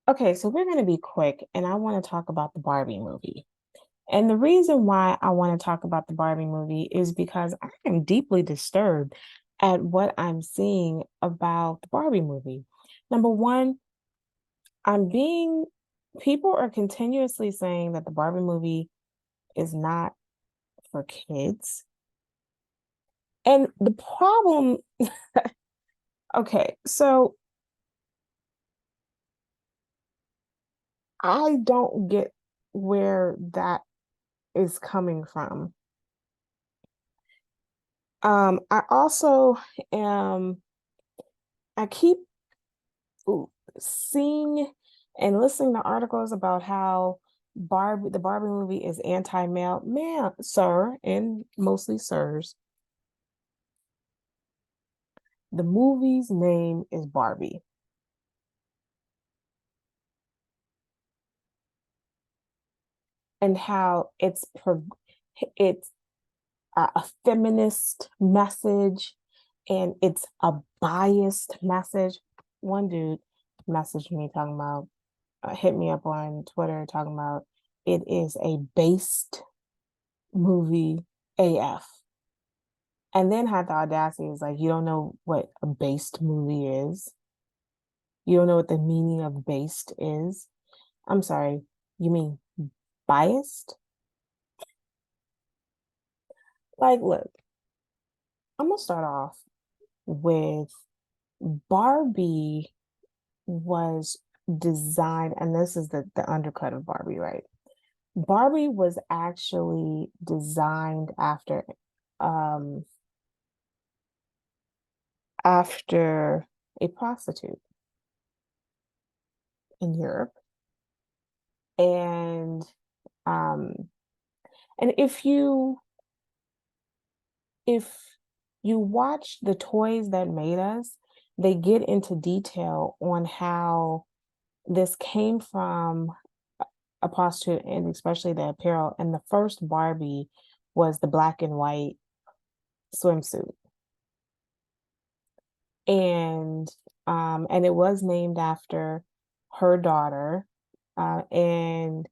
Okay, so we're going to be quick, and I want to talk about the Barbie movie. And the reason why I want to talk about the Barbie movie is because I am deeply disturbed at what I'm seeing about the Barbie movie. Number one, I'm being, people are continuously saying that the Barbie movie is not for kids. And the problem, okay, so I don't get where that is coming from. I also am, I keep seeing and listening to articles about how the Barbie movie is anti-male. Man, sir, and mostly sirs, the movie's name is Barbie, and how it's a feminist message and it's a biased message. One dude messaged me talking about, hit me up on Twitter talking about it is a based movie AF. And then had the audacity is like, you don't know what a based movie is. You don't know what the meaning of based is. I'm sorry, you mean biased? Like, look, I'm gonna start off with Barbie was designed, and this is the undercut of Barbie, right? Barbie was actually designed um after a prostitute in Europe. And um and if you watch The Toys That Made Us, they get into detail on how this came from a prostitute and especially the apparel. And the first Barbie was the black and white swimsuit. And and it was named after her daughter. And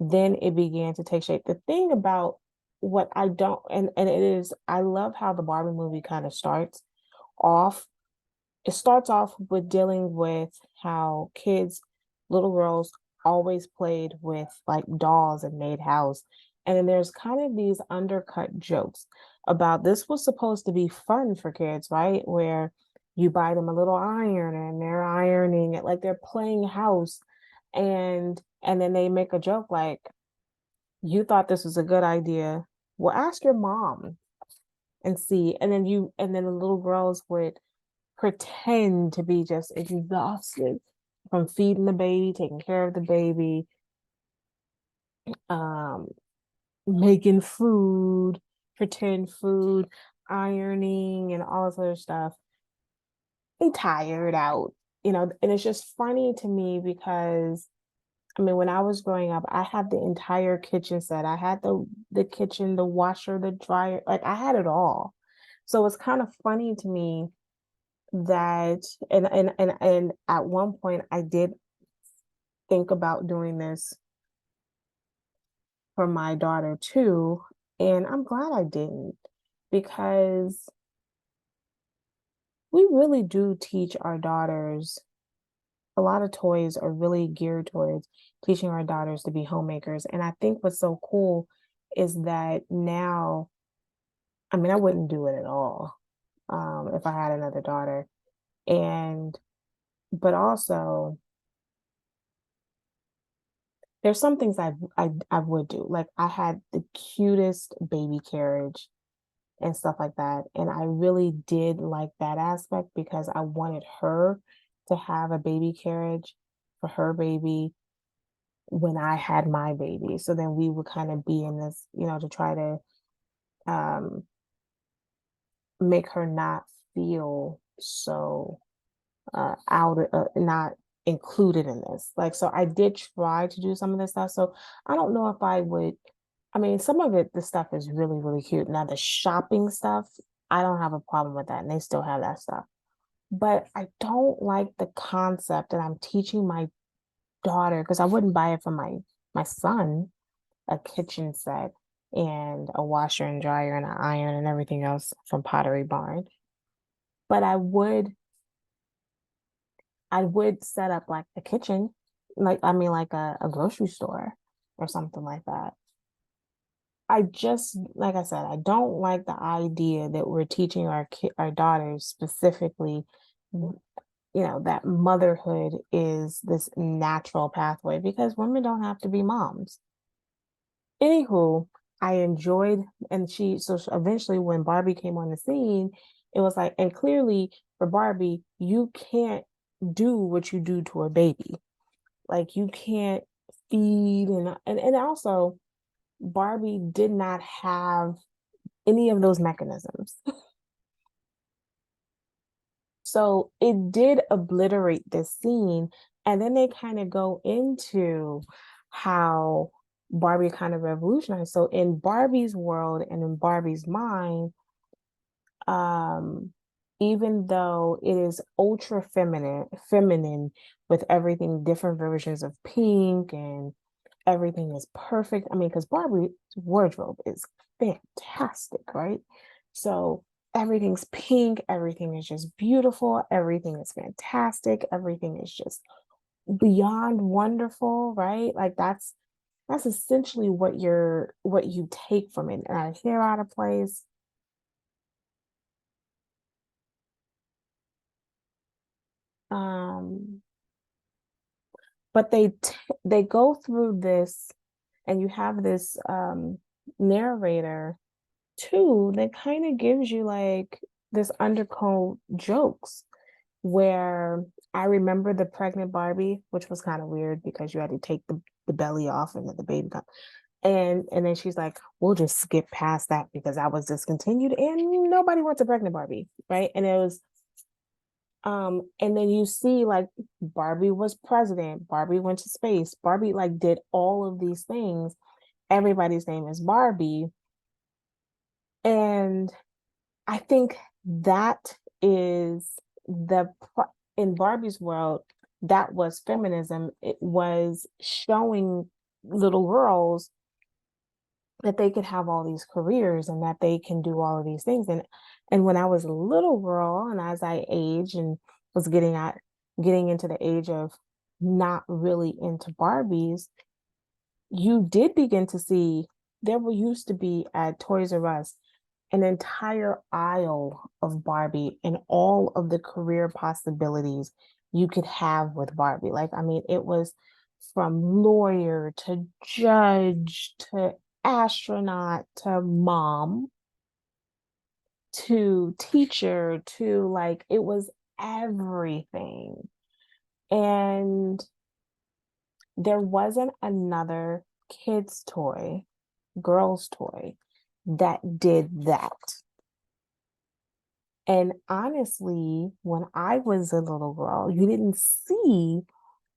then it began to take shape. The thing about what I don't and it is I love how the Barbie movie kind of off. It starts off with dealing with how kids, little girls, always played with like dolls and made house. And then there's kind of these undercut jokes about this was supposed to be fun for kids, right? Where you buy them a little iron and they're ironing it like they're playing house. And then they make a joke like, you thought this was a good idea. Well, ask your mom and see. And then the little girls would pretend to be just exhausted from feeding the baby, taking care of the baby, um, making food, pretend food, ironing, and all this other stuff. They tired out, and it's just funny to me because I mean, when I was growing up, I had the entire kitchen set. I had the kitchen, the washer, the dryer, like I had it all. So it's kind of funny to me that and at one point I did think about doing this for my daughter too, and I'm glad I didn't because we really do teach our daughters a lot of toys are really geared towards teaching our daughters to be homemakers. And I think what's so cool is that now, I mean, I wouldn't do it at all if I had another daughter. And, but also, there's some things I would do. Like I had the cutest baby carriage and stuff like that. And I really did like that aspect because I wanted her to have a baby carriage for her baby when I had my baby. So then we would kind of be in this, to try to um, make her not feel so not included in this. Like, so I did try to do some of this stuff. So I don't know if I would. I mean, some of it, the stuff is really, really cute. Now, the shopping stuff, I don't have a problem with that. And they still have that stuff. But I don't like the concept that I'm teaching my daughter, because I wouldn't buy it for my son, a kitchen set and a washer and dryer and an iron and everything else from Pottery Barn. But I would set up like a kitchen, like I mean like a grocery store or something like that. I just, like I said, I don't like the idea that we're teaching our daughters specifically, that motherhood is this natural pathway because women don't have to be moms. Anywho, I enjoyed, and eventually when Barbie came on the scene, it was like, and clearly for Barbie, you can't do what you do to a baby. Like you can't feed and also Barbie did not have any of those mechanisms. So it did obliterate this scene. And then they kind of go into how Barbie kind of revolutionized. So in Barbie's world and in Barbie's mind, um, even though it is ultra feminine with everything, different versions of pink and everything is perfect. I mean, because Barbie's wardrobe is fantastic, right? So everything's pink, everything is just beautiful, everything is fantastic, everything is just beyond wonderful, right? Like that's essentially what you take from it. And a hair out of place. Um, but they go through this, and you have this narrator too that kind of gives you like this undercurrent jokes where I remember the pregnant Barbie, which was kind of weird because you had to take the belly off and then the baby got and then she's like, we'll just skip past that because I was discontinued and nobody wants a pregnant Barbie, right? And it was and then you see like Barbie was president, Barbie went to space, Barbie like did all of these things. Everybody's name is Barbie. And I think that is in Barbie's world, that was feminism. It was showing little girls that they could have all these careers and that they can do all of these things. And when I was a little girl and as I aged and was getting into the age of not really into Barbies, you did begin to see there were used to be at Toys R Us an entire aisle of Barbie and all of the career possibilities you could have with Barbie. Like, I mean, it was from lawyer to judge to astronaut to mom to teacher to like, it was everything. And there wasn't another kid's toy, girl's toy that did that. And honestly, when I was a little girl, you didn't see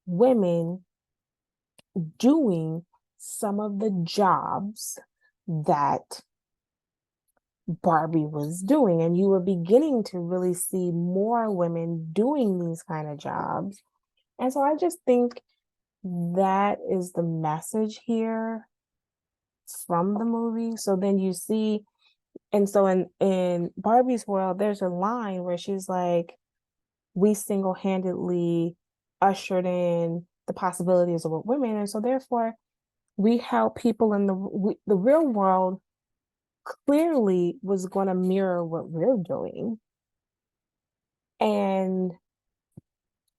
women doing some of the jobs that Barbie was doing. And you were beginning to really see more women doing these kind of jobs. And so I just think that is the message here from the movie. So then you see, and so in Barbie's world, there's a line where she's like, we single-handedly ushered in the possibilities of women, and so therefore we help people in the real world clearly was going to mirror what we're doing, and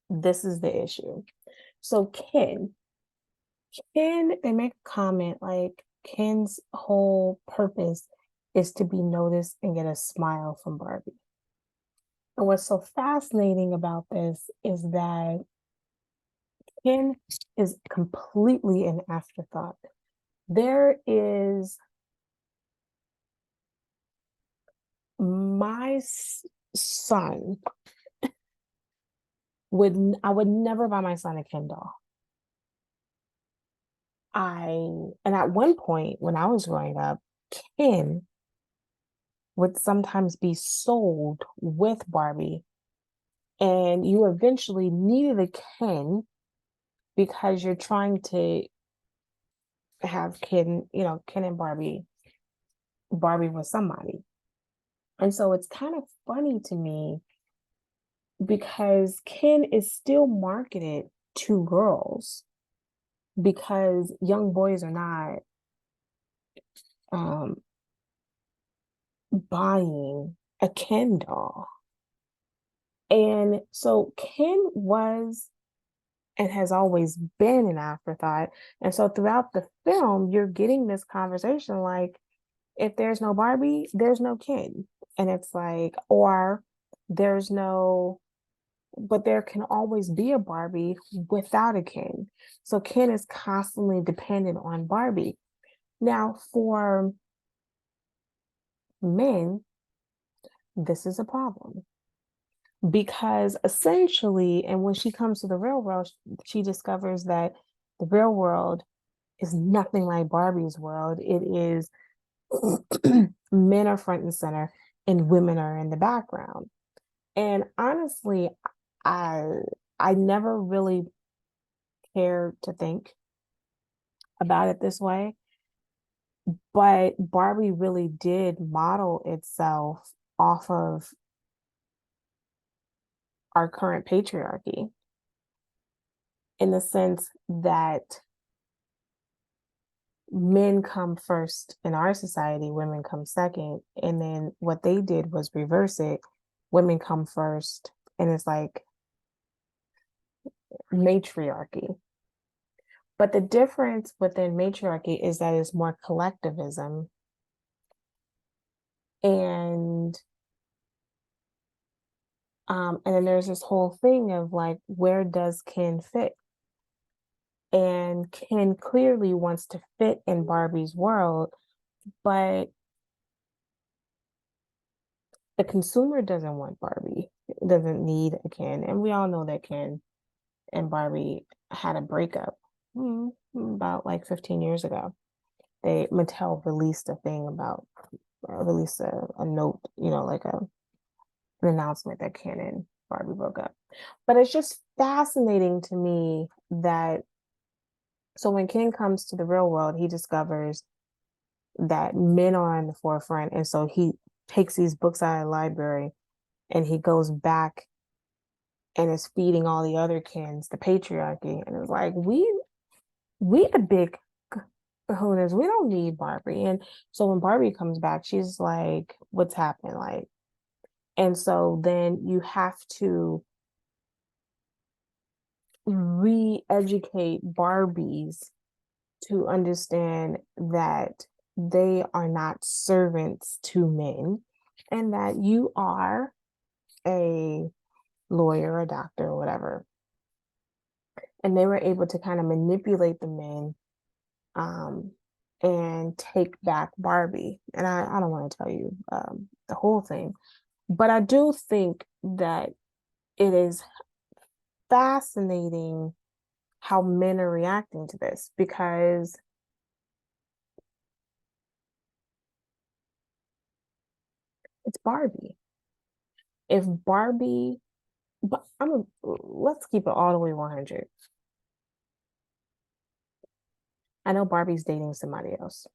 this is the issue. So Ken, they make a comment like Ken's whole purpose is to be noticed and get a smile from Barbie. And what's so fascinating about this is that Ken is completely an afterthought. There is my son I would never buy my son a Ken doll. And at one point when I was growing up, Ken would sometimes be sold with Barbie, and you eventually needed a Ken because you're trying to have Ken, Ken and Barbie was somebody. And so it's kind of funny to me because Ken is still marketed to girls because young boys are not um buying a Ken doll. And so Ken was and has always been an afterthought. And so throughout the film, you're getting this conversation like, if there's no Barbie, there's no Ken. And it's like, or there's no, but there can always be a Barbie without a Ken. So Ken is constantly dependent on Barbie. Now, for men, this is a problem because essentially, and when she comes to the real world, she discovers that the real world is nothing like Barbie's world. It is men are front and center and women are in the background. And honestly, I I never really cared to think about it this way, but Barbie really did model itself off of our current patriarchy in the sense that men come first in our society, women come second. And then what they did was reverse it. Women come first, and it's like matriarchy. But the difference within matriarchy is that it's more collectivism. And and then there's this whole thing of like, where does Ken fit? And Ken clearly wants to fit in Barbie's world, but the consumer doesn't want Barbie, doesn't need a Ken. And we all know that Ken and Barbie had a breakup about like 15 years ago. Mattel released a thing about released a note, like an announcement that Ken and Barbie broke up. But it's just fascinating to me that so when Ken comes to the real world, he discovers that men are in the forefront, and so he takes these books out of the library and he goes back and is feeding all the other Kens the patriarchy, and it's like we the big kahunas. We don't need Barbie. And so when Barbie comes back, she's like, what's happening? Like, and so then you have to re-educate Barbies to understand that they are not servants to men and that you are a lawyer, a doctor, or whatever. And they were able to kind of manipulate the men um, and take back Barbie. And I don't want to tell you the whole thing, but I do think that it is fascinating how men are reacting to this because it's Barbie. If Barbie, but let's keep it all the way 100. I know Barbie's dating somebody else.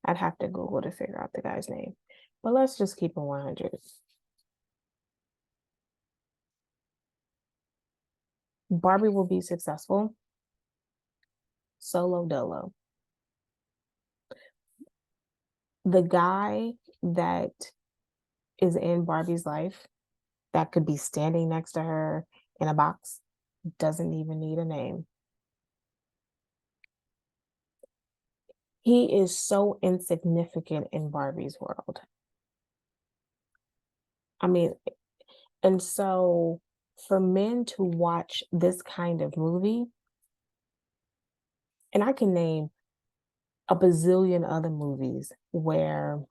I'd have to Google to figure out the guy's name, but let's just keep it 100. Barbie will be successful solo dolo. The guy that is in Barbie's life that could be standing next to her in a box doesn't even need a name. He is so insignificant in Barbie's world. I mean, and so for men to watch this kind of movie, and I can name a bazillion other movies where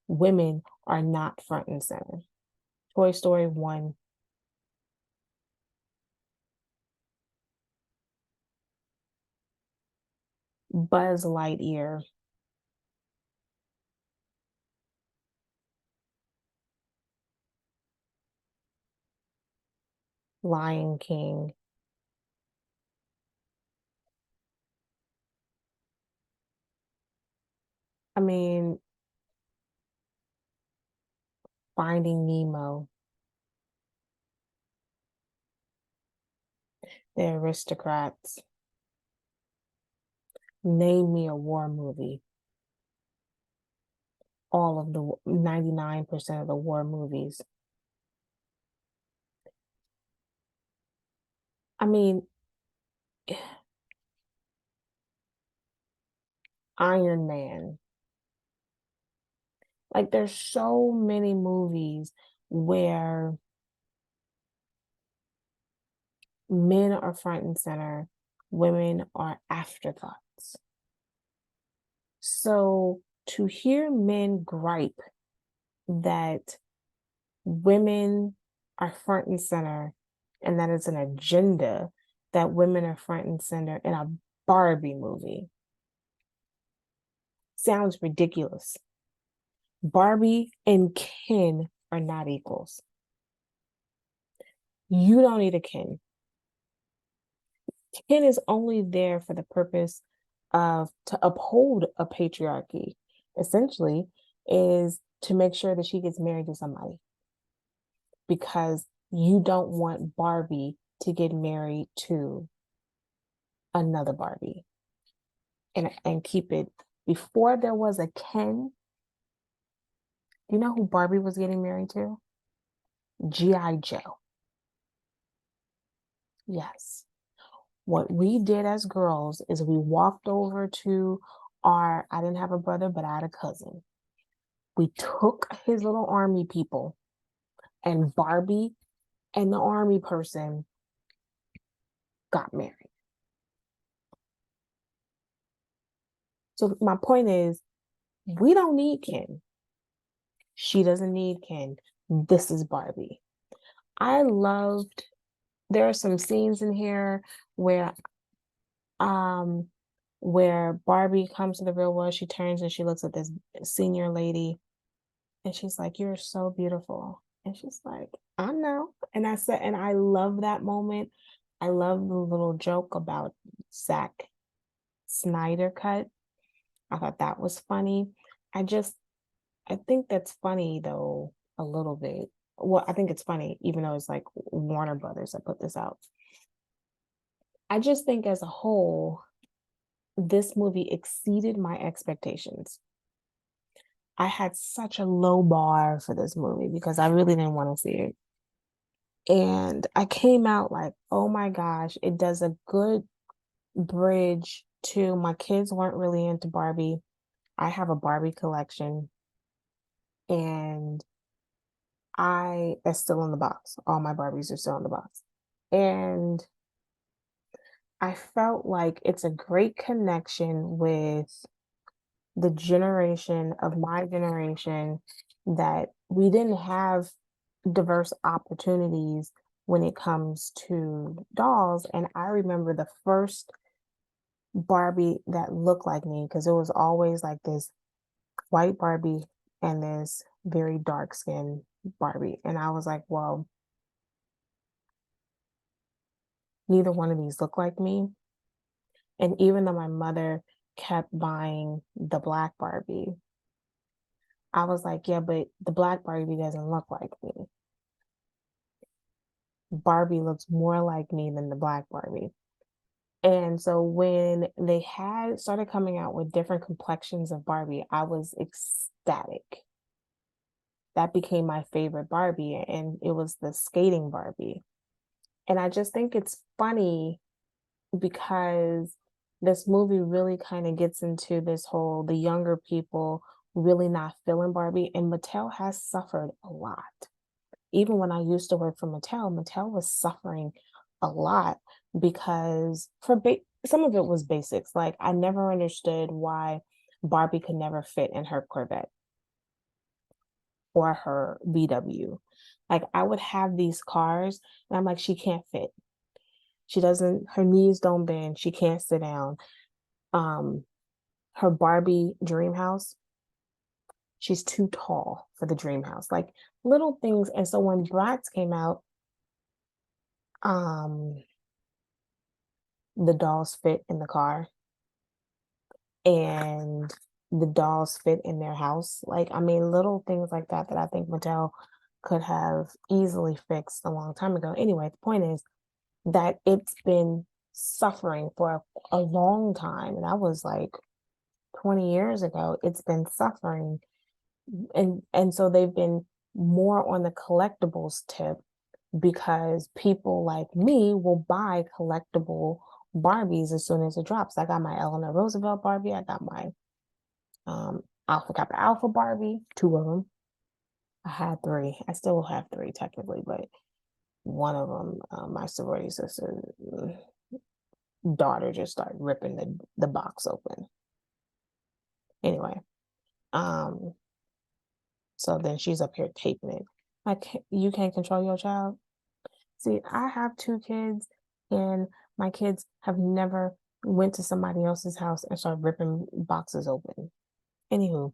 women are not front and center. Toy Story 1, Buzz Lightyear, Lion King, I mean, Finding Nemo, The Aristocrats. Name me a war movie. All of the 99% of the war movies. I mean, Iron Man. Like, there's so many movies where men are front and center, women are afterthoughts. So to hear men gripe that women are front and center and that it's an agenda that women are front and center in a Barbie movie sounds ridiculous. Barbie and Ken are not equals. You don't need a Ken. Ken is only there for the purpose of to uphold a patriarchy, essentially, is to make sure that she gets married to somebody because you don't want Barbie to get married to another Barbie and keep it. Before there was a Ken, do you know who Barbie was getting married to? G.I. Joe. Yes. What we did as girls is we walked over to I didn't have a brother, but I had a cousin. We took his little army people, and Barbie and the army person got married. So my point is, we don't need Ken. She doesn't need Ken. This is Barbie. I loved, there are some scenes in here where um where Barbie comes to the real world, she turns and she looks at this senior lady and she's like, "You're so beautiful." And she's like, "I know." And I said, and I love that moment. I love the little joke about Zack Snyder cut. I thought that was funny. I just, I think that's funny though, a little bit. Well, I think it's funny, even though it's like Warner Brothers that put this out. I just think as a whole, this movie exceeded my expectations. I had such a low bar for this movie because I really didn't want to see it. And I came out like, oh my gosh, it does a good bridge to my kids weren't really into Barbie. I have a Barbie collection and it's still in the box. All my Barbies are still in the box. And I felt like it's a great connection with the generation of my generation that we didn't have diverse opportunities when it comes to dolls. And I remember the first Barbie that looked like me because it was always like this white Barbie and this very dark skinned Barbie. And I was like, well, neither one of these look like me. And even though my mother kept buying the black Barbie, I was like, yeah, but the black Barbie doesn't look like me. Barbie looks more like me than the black Barbie. And so when they had started coming out with different complexions of Barbie, I was ecstatic. That became my favorite Barbie, and it was the skating Barbie. And I just think it's funny because this movie really kind of gets into this whole the younger people really not feeling Barbie, and Mattel has suffered a lot. Even when I used to work for Mattel, Mattel was suffering a lot because some of it was basics. Like I never understood why Barbie could never fit in her Corvette or her VW. Like I would have these cars and I'm like, she can't fit. She doesn't, her knees don't bend. She can't sit down. Um, Her Barbie dream house, she's too tall for the dream house. Like little things. And so when Bratz came out, um, the dolls fit in the car. And the dolls fit in their house. Like, I mean, little things like that that I think Mattel could have easily fixed a long time ago. Anyway, the point is that it's been suffering for a long time, and that was like 20 years ago. It's been suffering, and so they've been more on the collectibles tip because people like me will buy collectible Barbies as soon as it drops. I got my Eleanor Roosevelt Barbie. I got my Alpha Kappa Alpha Barbie, two of them. I had three. I still have three technically, but one of them, my sorority sister's daughter just started ripping the box open. Anyway, um, so then she's up here taping it. Like, you can't control your child. See, I have two kids, and my kids have never went to somebody else's house and started ripping boxes open. Anywho,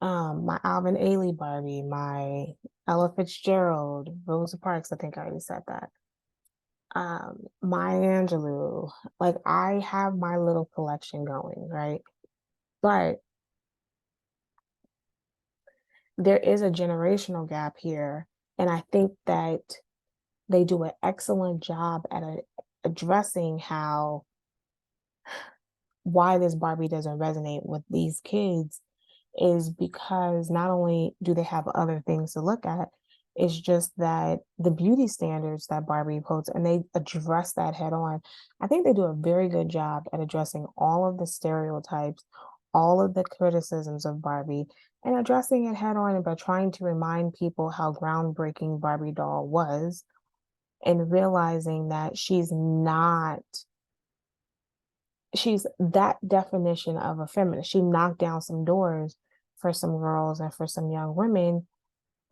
my Alvin Ailey Barbie, my Ella Fitzgerald, Rosa Parks, I think I already said that. Maya Angelou, like I have my little collection going, right? But there is a generational gap here, and I think that they do an excellent job at addressing why this Barbie doesn't resonate with these kids is because not only do they have other things to look at, it's just that the beauty standards that Barbie quotes, and they address that head on. I think they do a very good job at addressing all of the stereotypes, all of the criticisms of Barbie, and addressing it head on and by trying to remind people how groundbreaking Barbie doll was and realizing that she's that definition of a feminist. She knocked down some doors for some girls and for some young women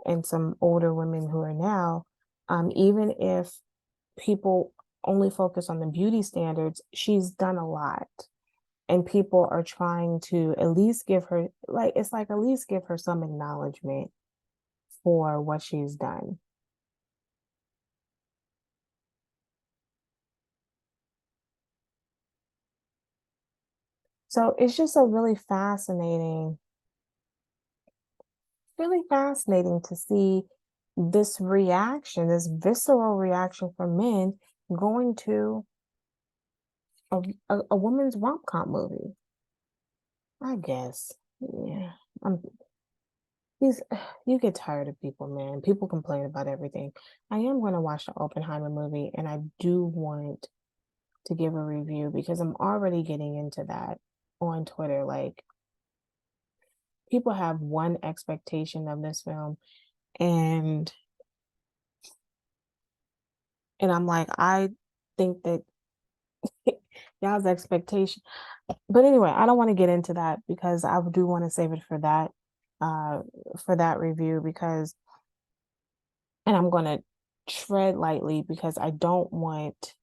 and some older women who are now, even if people only focus on the beauty standards, she's done a lot. And people are trying to at least give her, like, it's like at least give her some acknowledgement for what she's done. So it's just a really fascinating to see this reaction, this visceral reaction from men going to a woman's rom-com movie. I guess. Yeah. I'm these you get tired of people, man. People complain about everything. I am going to watch the Oppenheimer movie, and I do want to give a review because I'm already getting into that on Twitter. Like, people have one expectation of this film, and I'm like, I think that y'all's expectation. But anyway, I don't want to get into that because I do want to save it uh for that review because and I'm going to tread lightly because I don't want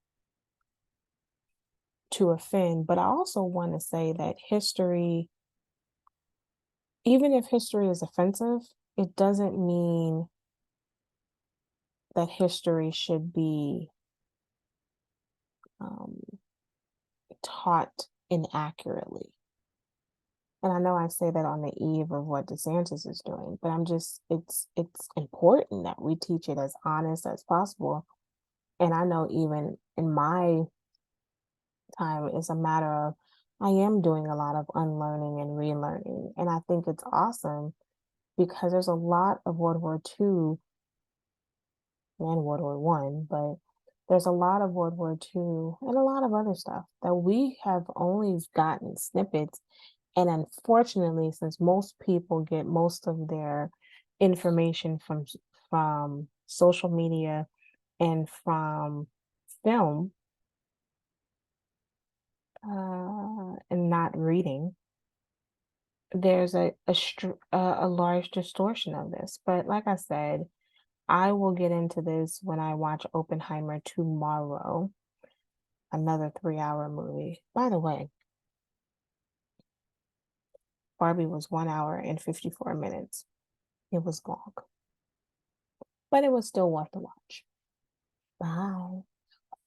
to offend, but I also want to say that history, even if history is offensive, it doesn't mean that history should be um, taught inaccurately. And I know I say that on the eve of what DeSantis is doing, but it's important that we teach it as honest as possible. And I know even in my time, it's a matter of I am doing a lot of unlearning and relearning. And I think it's awesome because there's a lot of World War II and World War One, but there's a lot of World War II and a lot of other stuff that we have only gotten snippets. And unfortunately, since most people get most of their information from social media and from film and not reading, there's a large distortion of this. But like I said, I will get into this when I watch Oppenheimer tomorrow, another 3-hour movie. By the way, Barbie was 1 hour and 54 minutes. It was long, but it was still worth the watch. Bye.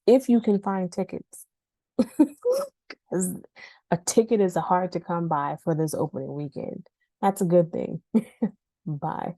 If you can find tickets. 'Cause a ticket is hard to come by for this opening weekend. That's a good thing. Bye.